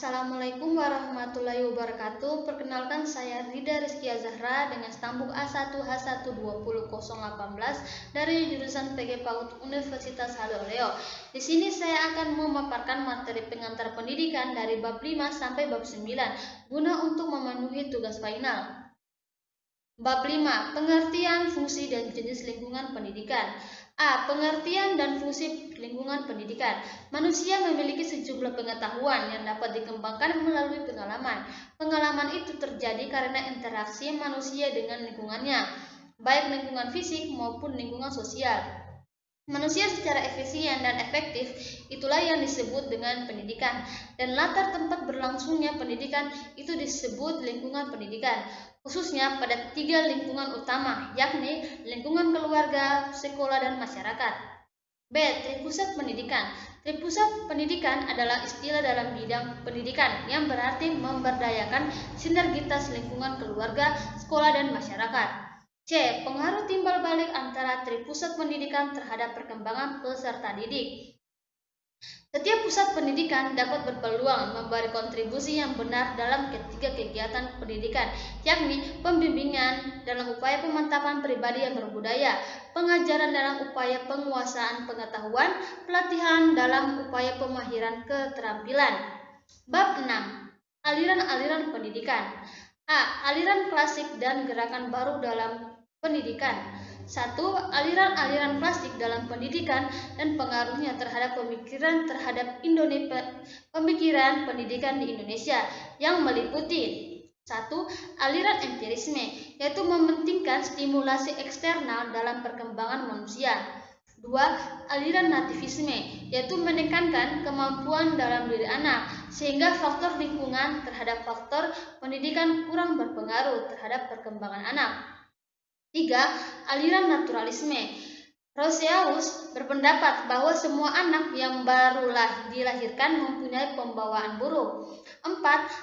Assalamualaikum warahmatullahi wabarakatuh. Perkenalkan, saya Rida Rizkia Zahra dengan stambuk A1H1200018 dari jurusan PG PAUD Universitas Haloleo. Di sini saya akan memaparkan materi pengantar pendidikan dari bab 5 sampai bab 9 guna untuk memenuhi tugas final. Bab 5. Pengertian, fungsi, dan jenis lingkungan pendidikan. A. Pengertian dan fungsi lingkungan pendidikan. Manusia memiliki sejumlah pengetahuan yang dapat dikembangkan melalui pengalaman. Pengalaman itu terjadi karena interaksi manusia dengan lingkungannya, baik lingkungan fisik maupun lingkungan sosial. Manusia secara efisien dan efektif, itulah yang disebut dengan pendidikan. Dan latar tempat berlangsungnya pendidikan itu disebut lingkungan pendidikan, khususnya pada 3 lingkungan utama, yakni lingkungan keluarga, sekolah, dan masyarakat. B. Tripusat pendidikan. Tripusat pendidikan adalah istilah dalam bidang pendidikan yang berarti memberdayakan sinergitas lingkungan keluarga, sekolah, dan masyarakat. C. Pengaruh timbal balik antara tripusat pendidikan terhadap perkembangan peserta didik. Setiap pusat pendidikan dapat berpeluang memberi kontribusi yang benar dalam ketiga kegiatan pendidikan, yakni pembimbingan dalam upaya pemantapan pribadi yang berbudaya, pengajaran dalam upaya penguasaan pengetahuan, pelatihan dalam upaya pemahiran keterampilan. Bab 6. Aliran-aliran pendidikan. A. Aliran klasik dan gerakan baru dalam pendidikan. 1. Aliran-aliran klasik dalam pendidikan dan pengaruhnya terhadap pemikiran pendidikan di Indonesia yang meliputi 1. Aliran empirisme, yaitu mementingkan stimulasi eksternal dalam perkembangan manusia. 2. Aliran nativisme, yaitu menekankan kemampuan dalam diri anak, sehingga faktor lingkungan terhadap faktor pendidikan kurang berpengaruh terhadap perkembangan anak. 3. Aliran naturalisme. Rousseau berpendapat bahwa semua anak yang barulah dilahirkan mempunyai pembawaan buruk. 4.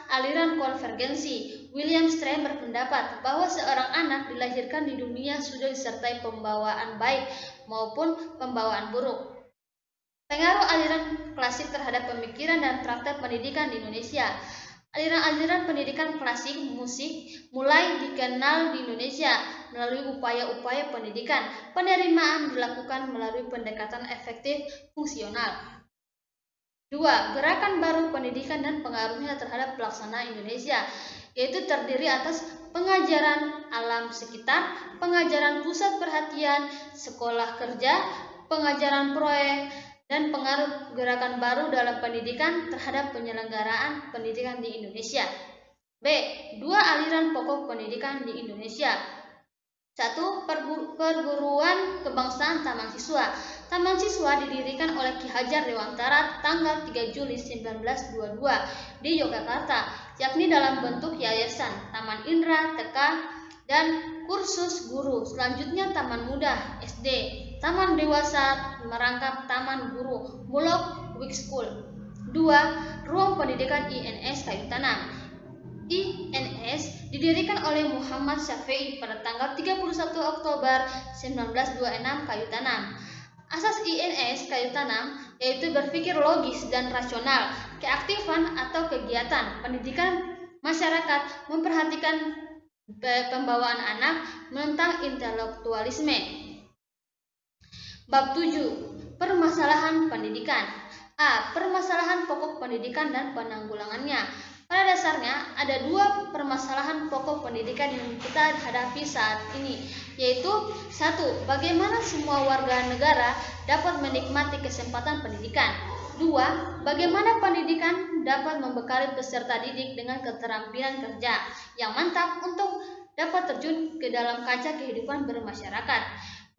Aliran konvergensi. William Strauss berpendapat bahwa seorang anak dilahirkan di dunia sudah disertai pembawaan baik maupun pembawaan buruk. Pengaruh aliran klasik terhadap pemikiran dan praktek pendidikan di Indonesia. Aliran-aliran pendidikan klasik musik mulai dikenal di Indonesia melalui upaya-upaya pendidikan. Penerimaan dilakukan melalui pendekatan efektif fungsional. 2. Gerakan baru pendidikan dan pengaruhnya terhadap pelaksanaan Indonesia, yaitu terdiri atas pengajaran alam sekitar, pengajaran pusat perhatian, sekolah kerja, pengajaran proyek, dan pengaruh gerakan baru dalam pendidikan terhadap penyelenggaraan pendidikan di Indonesia. B. 2 aliran pokok pendidikan di Indonesia. 1. Perguruan Kebangsaan Taman Siswa. Taman Siswa didirikan oleh Ki Hajar Dewantara tanggal 3 Juli 1922 di Yogyakarta, yakni dalam bentuk yayasan, Taman Indra, TK, dan kursus guru. Selanjutnya Taman Muda SD, Taman Dewasa merangkap Taman Guru, Bulog Week School. 2. Ruang Pendidikan INS Kayu Tanam. INS didirikan oleh Muhammad Syafi'i pada tanggal 31 Oktober 1926 Kayu Tanam. Asas INS Kayu Tanam yaitu berpikir logis dan rasional, keaktifan atau kegiatan pendidikan masyarakat, memperhatikan pembawaan anak, menentang intelektualisme. Bab 7. Permasalahan pendidikan. A. Permasalahan pokok pendidikan dan penanggulangannya. Pada dasarnya ada 2 permasalahan pokok pendidikan yang kita hadapi saat ini, yaitu 1. Bagaimana semua warga negara dapat menikmati kesempatan pendidikan. 2. Bagaimana pendidikan dapat membekali peserta didik dengan keterampilan kerja yang mantap untuk dapat terjun ke dalam kancah kehidupan bermasyarakat.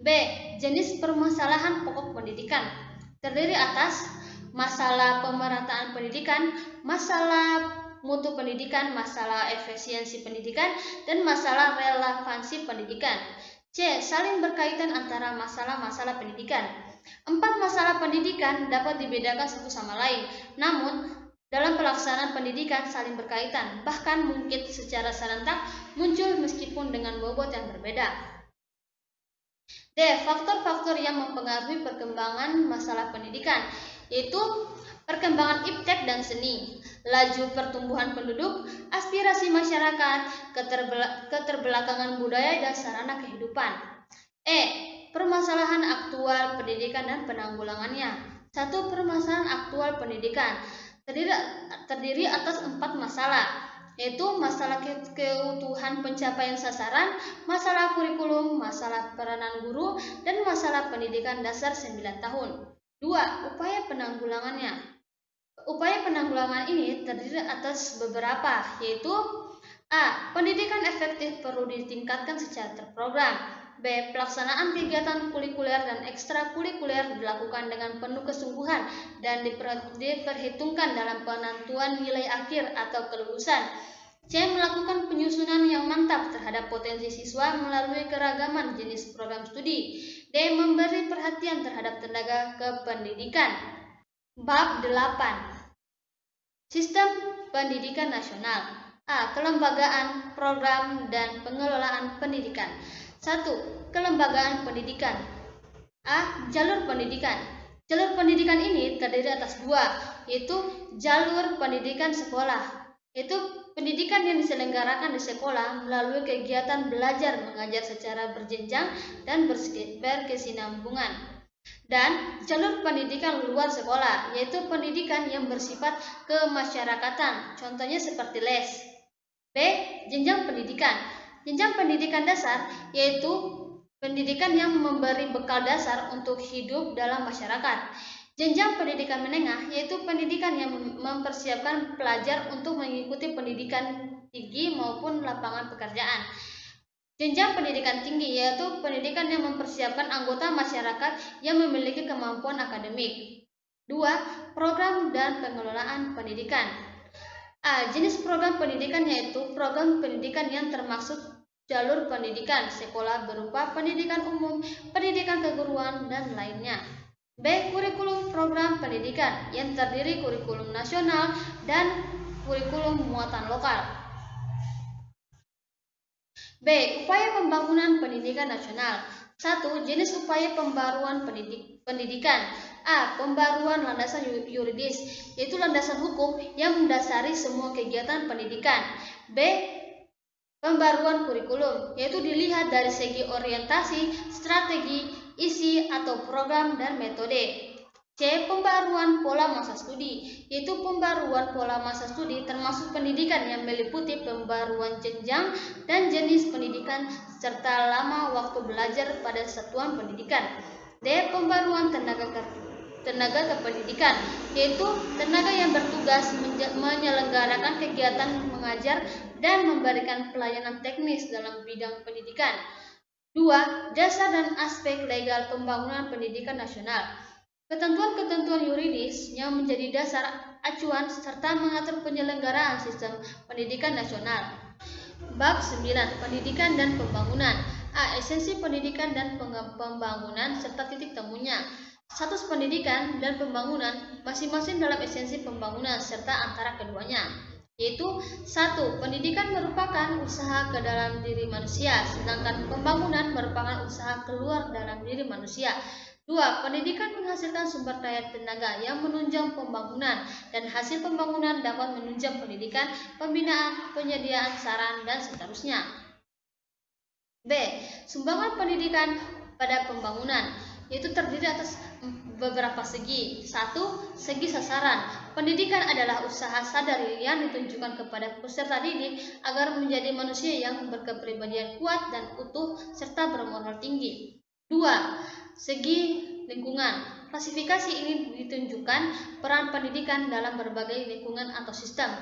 B. Jenis permasalahan pokok pendidikan terdiri atas masalah pemerataan pendidikan, masalah mutu pendidikan, masalah efisiensi pendidikan, dan masalah relevansi pendidikan. C. Saling berkaitan antara masalah-masalah pendidikan. 4 masalah pendidikan dapat dibedakan satu sama lain, namun dalam pelaksanaan pendidikan saling berkaitan, bahkan mungkin secara serentak muncul meskipun dengan bobot yang berbeda. D. Faktor-faktor yang mempengaruhi perkembangan masalah pendidikan, yaitu perkembangan iptek dan seni, laju pertumbuhan penduduk, aspirasi masyarakat, keterbelakangan budaya dan sarana kehidupan. Permasalahan aktual pendidikan dan penanggulangannya. 1. Permasalahan aktual pendidikan terdiri atas 4 masalah, yaitu masalah keutuhan pencapaian sasaran, masalah kurikulum, masalah peranan guru, dan masalah pendidikan dasar 9 tahun. 2. Upaya penanggulangannya. Upaya penanggulangan ini terdiri atas beberapa, yaitu A. Pendidikan efektif perlu ditingkatkan secara terprogram. B. Pelaksanaan kegiatan kulikuler dan ekstrakurikuler dilakukan dengan penuh kesungguhan dan diperhitungkan dalam penentuan nilai akhir atau kelulusan. C. Melakukan penyusunan yang mantap terhadap potensi siswa melalui keragaman jenis program studi. D. Memberi perhatian terhadap tenaga kependidikan. Bab 8. Sistem pendidikan nasional. A. Kelembagaan, program, dan pengelolaan pendidikan. 1. Kelembagaan pendidikan. A. Jalur pendidikan. Jalur pendidikan ini terdiri atas 2, yaitu jalur pendidikan sekolah, yaitu pendidikan yang diselenggarakan di sekolah melalui kegiatan belajar mengajar secara berjenjang dan berkesinambungan. Dan jalur pendidikan luar sekolah, yaitu pendidikan yang bersifat kemasyarakatan, contohnya seperti les. B. Jenjang pendidikan. Jenjang pendidikan dasar yaitu pendidikan yang memberi bekal dasar untuk hidup dalam masyarakat. Jenjang pendidikan menengah yaitu pendidikan yang mempersiapkan pelajar untuk mengikuti pendidikan tinggi maupun lapangan pekerjaan. Jenjang pendidikan tinggi yaitu pendidikan yang mempersiapkan anggota masyarakat yang memiliki kemampuan akademik. 2. Program dan pengelolaan pendidikan. A. Jenis program pendidikan yaitu program pendidikan yang termasuk jalur pendidikan sekolah berupa pendidikan umum, pendidikan keguruan, dan lainnya. B. Kurikulum program pendidikan yang terdiri kurikulum nasional dan kurikulum muatan lokal. B. Upaya pembangunan pendidikan nasional. 1. Jenis upaya pembaruan pendidikan. A. Pembaruan landasan yuridis, yaitu landasan hukum yang mendasari semua kegiatan pendidikan. B. Pembaruan kurikulum, yaitu dilihat dari segi orientasi, strategi, isi atau program dan metode. C. Pembaruan pola masa studi, yaitu pembaruan pola masa studi termasuk pendidikan yang meliputi pembaruan jenjang dan jenis pendidikan serta lama waktu belajar pada satuan pendidikan. D. Pembaruan tenaga kependidikan, yaitu tenaga yang bertugas menyelenggarakan kegiatan mengajar dan memberikan pelayanan teknis dalam bidang pendidikan. 2. Dasar dan aspek legal pembangunan pendidikan nasional. Ketentuan-ketentuan yuridis yang menjadi dasar acuan serta mengatur penyelenggaraan sistem pendidikan nasional. Bab 9. Pendidikan dan pembangunan. A. Esensi pendidikan dan pembangunan serta titik temunya. Status pendidikan dan pembangunan masing-masing dalam esensi pembangunan serta antara keduanya, yaitu 1. Pendidikan merupakan usaha ke dalam diri manusia, sedangkan pembangunan merupakan usaha keluar dalam diri manusia. 2. Pendidikan menghasilkan sumber daya tenaga yang menunjang pembangunan, dan hasil pembangunan dapat menunjang pendidikan, pembinaan, penyediaan saran, dan seterusnya. B. Sumbangan pendidikan pada pembangunan, yaitu terdiri atas beberapa segi. 1. Segi sasaran. Pendidikan adalah usaha sadar yang ditunjukkan kepada peserta didik agar menjadi manusia yang berkepribadian kuat dan utuh serta bermoral tinggi. 2. Segi lingkungan. Klasifikasi ini ditunjukkan peran pendidikan dalam berbagai lingkungan atau sistem.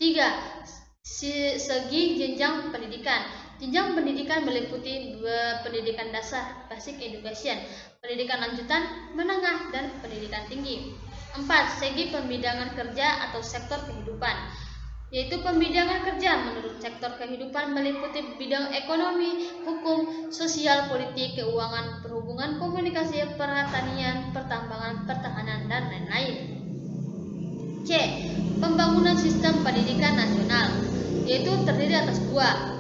3. Segi jenjang pendidikan. Jenjang pendidikan meliputi pendidikan dasar, basic education, pendidikan lanjutan, menengah, dan pendidikan tinggi. 4. Segi pembidangan kerja atau sektor kehidupan, yaitu pembidangan kerja menurut sektor kehidupan meliputi bidang ekonomi, hukum, sosial, politik, keuangan, perhubungan, komunikasi, pertanian, pertambangan, pertahanan, dan lain-lain. C. Pembangunan sistem pendidikan nasional, yaitu terdiri atas 2.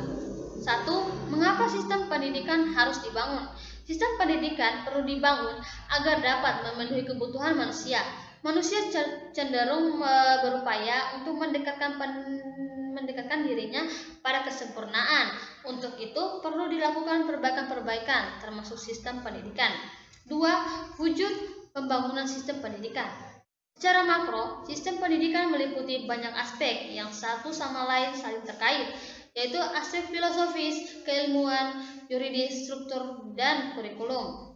1. Mengapa sistem pendidikan harus dibangun? Sistem pendidikan perlu dibangun agar dapat memenuhi kebutuhan manusia, Manusia cenderung berupaya untuk mendekatkan dirinya pada kesempurnaan. Untuk itu perlu dilakukan perbaikan-perbaikan termasuk sistem pendidikan. 2. Wujud pembangunan sistem pendidikan. Secara makro, sistem pendidikan meliputi banyak aspek yang satu sama lain saling terkait, yaitu aspek filosofis, keilmuan, yuridis, struktur, dan kurikulum.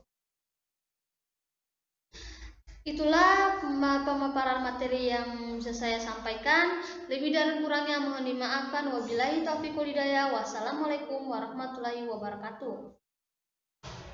Itulah pemaparan materi yang bisa saya sampaikan. Lebih dan kurangnya mohon dimaafkan. Wabillahi taufiq wal hidayah. Wassalamualaikum warahmatullahi wabarakatuh.